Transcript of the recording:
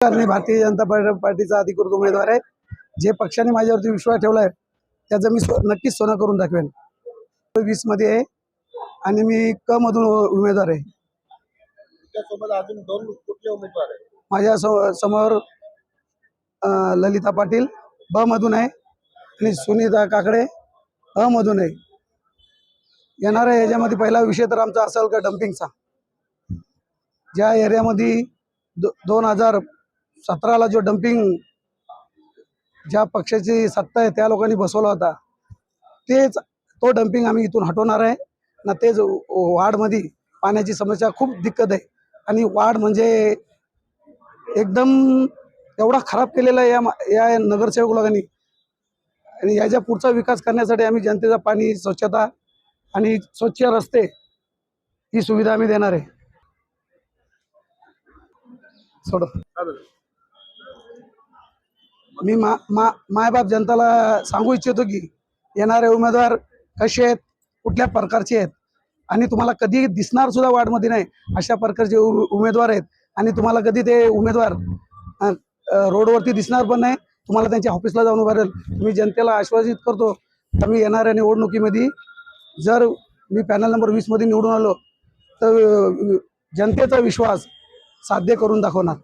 मी भारतीय जनता पार्टीचा अधिकृत उमेदवार आहे। जे पक्षाने माझ्यावरती विश्वास ठेवला आहे त्याचं मी नक्कीच सोनं करून दाखवेन। 20 मध्ये आहे आणि मी क मधून उमेदवार आहे। त्यासोबत अजून 2 कुठले उमेदवार आहेत? माझ्या समोर ललिता पाटील ब मधून आहे आणि सुनीता काकडे अ मधून आहे। येणाऱ्या याच्यामध्ये पहिला विषय तर आमचा असेल का डम्पिंगचा। ज्या एरियामध्ये 2017ला जो डम्पिंग ज्या पक्षाची सत्ता आहे त्या लोकांनी बसवला होता तो डम्पिंग आम्ही इथून हटवणार आहे ना। तेच वार्डमध्ये पाण्याची समस्या खूप दिक्कत आहे आणि वार्ड म्हणजे एकदम एवढा खराब केलेला आहे या नगरसेवक लोकांनी। आणि याच्या पुढचा विकास करण्यासाठी आम्ही जनतेचा पाणी, स्वच्छता आणि स्वच्छ रस्ते ही सुविधा आम्ही देणार आहे। सोड मी मायबाप जनताला सांगू इच्छितो की येणारे उमेदवार कसे आहेत, कुठल्या प्रकारचे आहेत आणि तुम्हाला कधी दिसणार सुद्धा वार्डमध्ये नाही अशा प्रकारचे उमेदवार आहेत। आणि तुम्हाला कधी ते उमेदवार रोडवरती दिसणार पण नाही, तुम्हाला त्यांच्या ऑफिसला जाऊन उभा राहील। मी जनतेला आश्वासित करतो तर मी येणाऱ्या निवडणुकीमध्ये जर मी पॅनल नंबर 20 मध्ये निवडून आलो तर जनतेचा विश्वास साध्य करून दाखवणार।